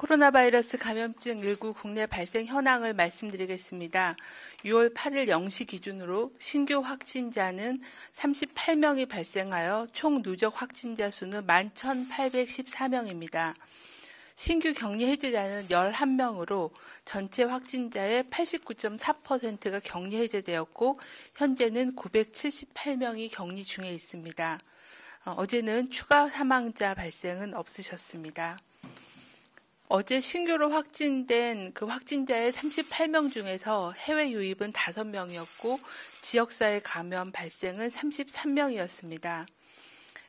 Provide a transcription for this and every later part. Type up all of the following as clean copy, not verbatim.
코로나 바이러스 감염증 19 국내 발생 현황을 말씀드리겠습니다. 6월 8일 0시 기준으로 신규 확진자는 38명이 발생하여 총 누적 확진자 수는 11,814명입니다. 신규 격리 해제자는 11명으로 전체 확진자의 89.4%가 격리 해제되었고 현재는 978명이 격리 중에 있습니다. 어제는 추가 사망자 발생은 없으셨습니다. 어제 신규로 확진된 그 확진자의 38명 중에서 해외 유입은 5명이었고 지역사회 감염 발생은 33명이었습니다.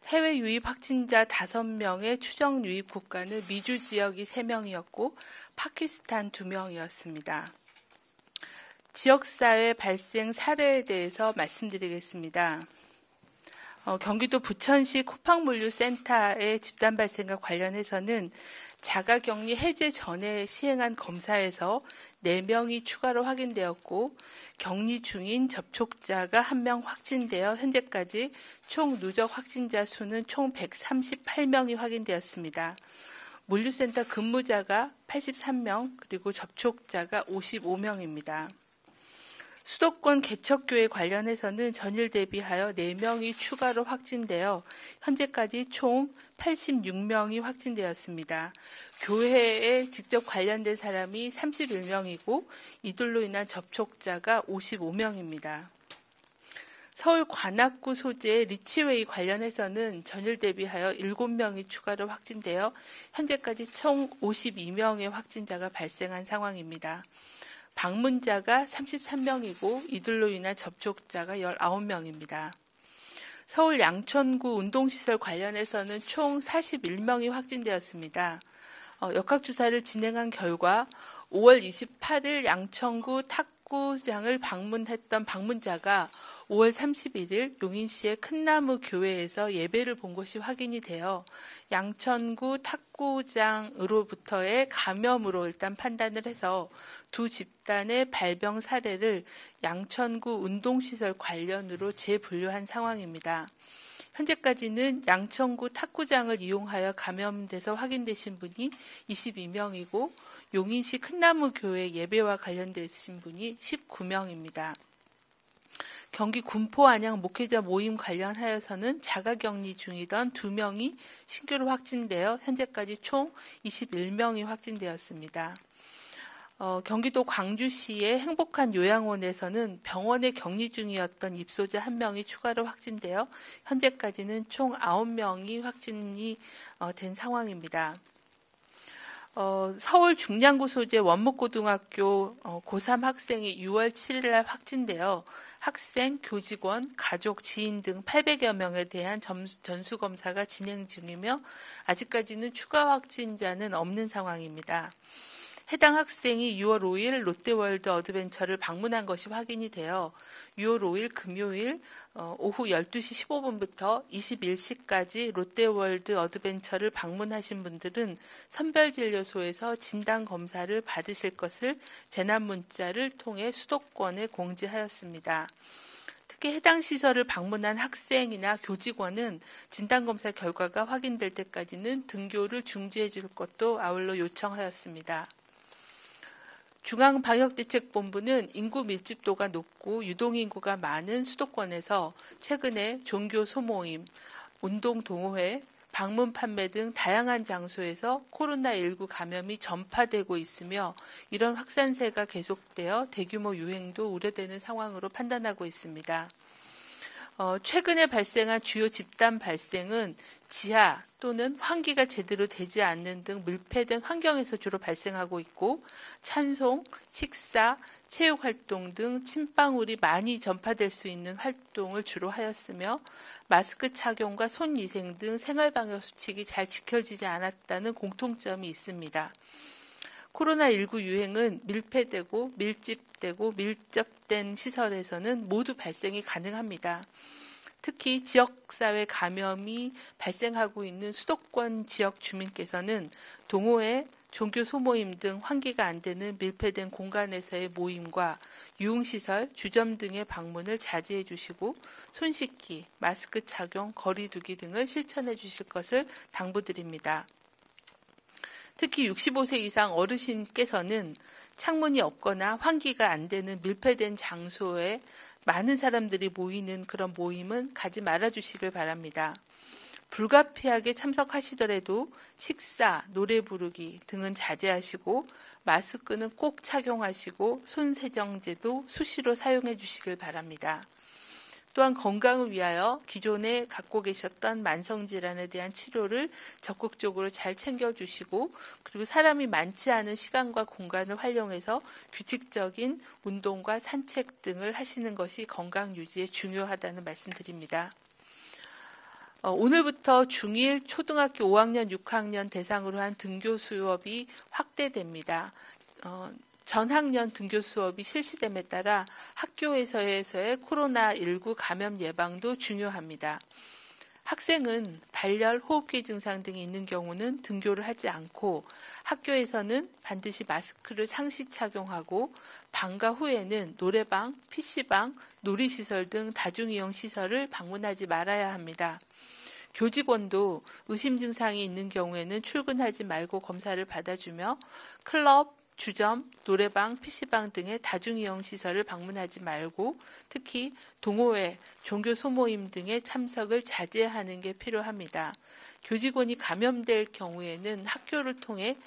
해외 유입 확진자 5명의 추정 유입 국가는 미주 지역이 3명이었고 파키스탄 2명이었습니다. 지역사회 발생 사례에 대해서 말씀드리겠습니다. 경기도 부천시 쿠팡물류센터의 집단 발생과 관련해서는 자가격리 해제 전에 시행한 검사에서 4명이 추가로 확인되었고 격리 중인 접촉자가 1명 확진되어 현재까지 총 누적 확진자 수는 총 138명이 확인되었습니다. 물류센터 근무자가 83명 그리고 접촉자가 55명입니다. 수도권 개척교회 관련해서는 전일 대비하여 4명이 추가로 확진되어 현재까지 총 86명이 확진되었습니다. 교회에 직접 관련된 사람이 31명이고 이들로 인한 접촉자가 55명입니다. 서울 관악구 소재의 리치웨이 관련해서는 전일 대비하여 7명이 추가로 확진되어 현재까지 총 52명의 확진자가 발생한 상황입니다. 방문자가 33명이고 이들로 인한 접촉자가 19명입니다. 서울 양천구 운동시설 관련해서는 총 41명이 확진되었습니다. 역학조사를 진행한 결과 5월 28일 양천구 탁구장을 방문했던 방문자가 5월 31일 용인시의 큰나무 교회에서 예배를 본 것이 확인이 되어 양천구 탁구장으로부터의 감염으로 일단 판단을 해서 두 집단의 발병 사례를 양천구 운동시설 관련으로 재분류한 상황입니다. 현재까지는 양천구 탁구장을 이용하여 감염돼서 확인되신 분이 22명이고 용인시 큰나무 교회 예배와 관련되신 분이 19명입니다. 경기 군포 안양 목회자 모임 관련하여서는 자가격리 중이던 2명이 신규로 확진되어 현재까지 총 21명이 확진되었습니다. 경기도 광주시의 행복한 요양원에서는 병원에 격리 중이었던 입소자 1명이 추가로 확진되어 현재까지는 총 9명이 확진이 된 상황입니다. 서울 중량구 소재 원목고등학교 고3 학생이 6월 7일 날 확진되어 학생, 교직원, 가족, 지인 등 800여 명에 대한 전수검사가 진행 중이며 아직까지는 추가 확진자는 없는 상황입니다. 해당 학생이 6월 5일 롯데월드 어드벤처를 방문한 것이 확인이 되어 6월 5일 금요일 오후 12시 15분부터 21시까지 롯데월드 어드벤처를 방문하신 분들은 선별진료소에서 진단검사를 받으실 것을 재난문자를 통해 수도권에 공지하였습니다. 특히 해당 시설을 방문한 학생이나 교직원은 진단검사 결과가 확인될 때까지는 등교를 중지해 줄 것도 아울러 요청하였습니다. 중앙방역대책본부는 인구 밀집도가 높고 유동인구가 많은 수도권에서 최근에 종교 소모임, 운동 동호회, 방문 판매 등 다양한 장소에서 코로나19 감염이 전파되고 있으며 이런 확산세가 계속되어 대규모 유행도 우려되는 상황으로 판단하고 있습니다. 최근에 발생한 주요 집단 발생은 지하 또는 환기가 제대로 되지 않는 등 밀폐된 환경에서 주로 발생하고 있고 찬송, 식사, 체육활동 등 침방울이 많이 전파될 수 있는 활동을 주로 하였으며 마스크 착용과 손위생 등 생활방역 수칙이 잘 지켜지지 않았다는 공통점이 있습니다. 코로나19 유행은 밀폐되고 밀집되고 밀접된 시설에서는 모두 발생이 가능합니다. 특히 지역사회 감염이 발생하고 있는 수도권 지역 주민께서는 동호회, 종교 소모임 등 환기가 안 되는 밀폐된 공간에서의 모임과 유흥시설, 주점 등의 방문을 자제해 주시고 손 씻기, 마스크 착용, 거리 두기 등을 실천해 주실 것을 당부드립니다. 특히 65세 이상 어르신께서는 창문이 없거나 환기가 안 되는 밀폐된 장소에 많은 사람들이 모이는 그런 모임은 가지 말아 주시길 바랍니다. 불가피하게 참석하시더라도 식사, 노래 부르기 등은 자제하시고 마스크는 꼭 착용하시고 손세정제도 수시로 사용해 주시길 바랍니다. 또한 건강을 위하여 기존에 갖고 계셨던 만성질환에 대한 치료를 적극적으로 잘 챙겨주시고 그리고 사람이 많지 않은 시간과 공간을 활용해서 규칙적인 운동과 산책 등을 하시는 것이 건강 유지에 중요하다는 말씀드립니다. 오늘부터 중1, 초등학교 5학년, 6학년 대상으로 한 등교 수업이 확대됩니다. 전 학년 등교 수업이 실시됨에 따라 학교에서의 코로나19 감염 예방도 중요합니다. 학생은 발열, 호흡기 증상 등이 있는 경우는 등교를 하지 않고 학교에서는 반드시 마스크를 상시 착용하고 방과 후에는 노래방, PC방, 놀이시설 등 다중이용 시설을 방문하지 말아야 합니다. 교직원도 의심 증상이 있는 경우에는 출근하지 말고 검사를 받아주며 클럽, 주점, 노래방, PC방 등의 다중이용 시설을 방문하지 말고 특히 동호회, 종교 소모임 등의 참석을 자제하는 게 필요합니다. 교직원이 감염될 경우에는 학교를 통해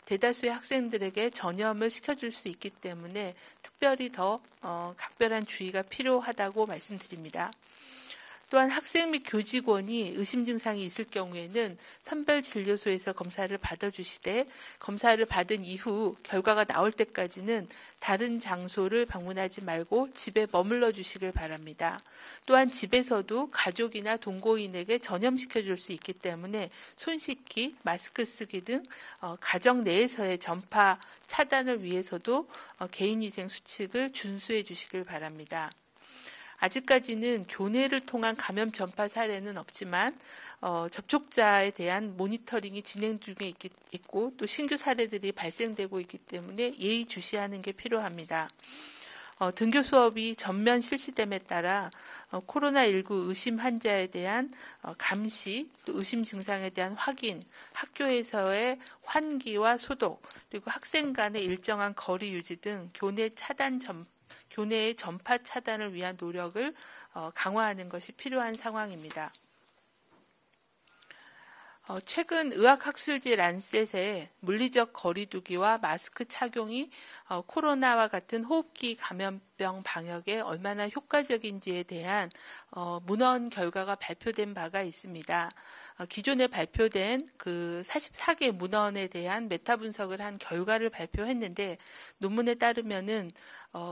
대다수의 학생들에게 전염을 시켜줄 수 있기 때문에 특별히 더 각별한 주의가 필요하다고 말씀드립니다. 또한 학생 및 교직원이 의심 증상이 있을 경우에는 선별진료소에서 검사를 받아주시되 검사를 받은 이후 결과가 나올 때까지는 다른 장소를 방문하지 말고 집에 머물러 주시길 바랍니다. 또한 집에서도 가족이나 동거인에게 전염시켜줄 수 있기 때문에 손 씻기, 마스크 쓰기 등 가정 내에서의 전파 차단을 위해서도 개인위생 수칙을 준수해 주시길 바랍니다. 아직까지는 교내를 통한 감염 전파 사례는 없지만 접촉자에 대한 모니터링이 진행 중에 있고 또 신규 사례들이 발생되고 있기 때문에 예의주시하는 게 필요합니다. 등교 수업이 전면 실시됨에 따라 코로나19 의심 환자에 대한 감시, 또 의심 증상에 대한 확인, 학교에서의 환기와 소독, 그리고 학생 간의 일정한 거리 유지 등 교내의 전파 차단을 위한 노력을 강화하는 것이 필요한 상황입니다. 최근 의학학술지 란셋에 물리적 거리두기와 마스크 착용이 코로나와 같은 호흡기 감염병 방역에 얼마나 효과적인지에 대한 문헌 결과가 발표된 바가 있습니다. 기존에 발표된 그 44개 문헌에 대한 메타 분석을 한 결과를 발표했는데 논문에 따르면은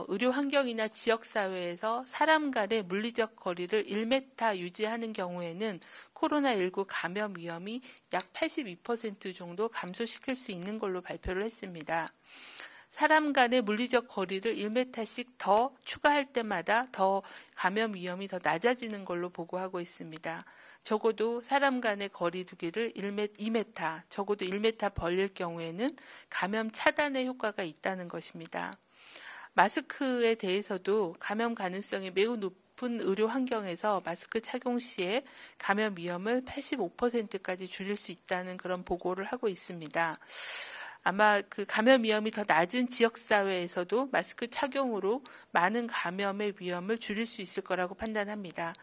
의료 환경이나 지역 사회에서 사람 간의 물리적 거리를 1m 유지하는 경우에는 코로나19 감염 위험이 약 82% 정도 감소시킬 수 있는 걸로 발표를 했습니다. 사람 간의 물리적 거리를 1m씩 더 추가할 때마다 더 감염 위험이 더 낮아지는 걸로 보고하고 있습니다. 적어도 사람 간의 거리 두기를 2m, 적어도 1m 벌릴 경우에는 감염 차단의 효과가 있다는 것입니다. 마스크에 대해서도 감염 가능성이 매우 높은 의료 환경에서 마스크 착용 시에 감염 위험을 85%까지 줄일 수 있다는 그런 보고를 하고 있습니다. 아마 그 감염 위험이 더 낮은 지역사회에서도 마스크 착용으로 많은 감염의 위험을 줄일 수 있을 거라고 판단합니다.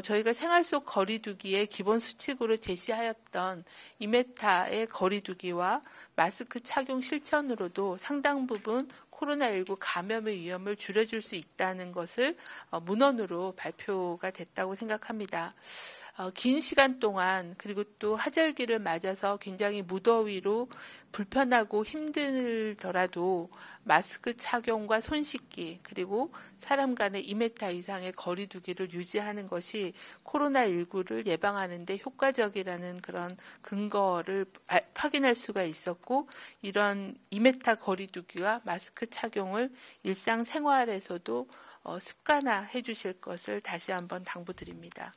저희가 생활 속 거리두기의 기본 수칙으로 제시하였던 2m의 거리두기와 마스크 착용 실천으로도 상당 부분 코로나19 감염의 위험을 줄여줄 수 있다는 것을 문헌으로 발표가 됐다고 생각합니다. 긴 시간 동안 그리고 또 하절기를 맞아서 굉장히 무더위로 불편하고 힘들더라도 마스크 착용과 손 씻기 그리고 사람 간의 2m 이상의 거리 두기를 유지하는 것이 코로나19를 예방하는 데 효과적이라는 그런 근거를 확인할 수가 있었고 이런 2m 거리 두기와 마스크 착용을 일상생활에서도 습관화해 주실 것을 다시 한번 당부드립니다.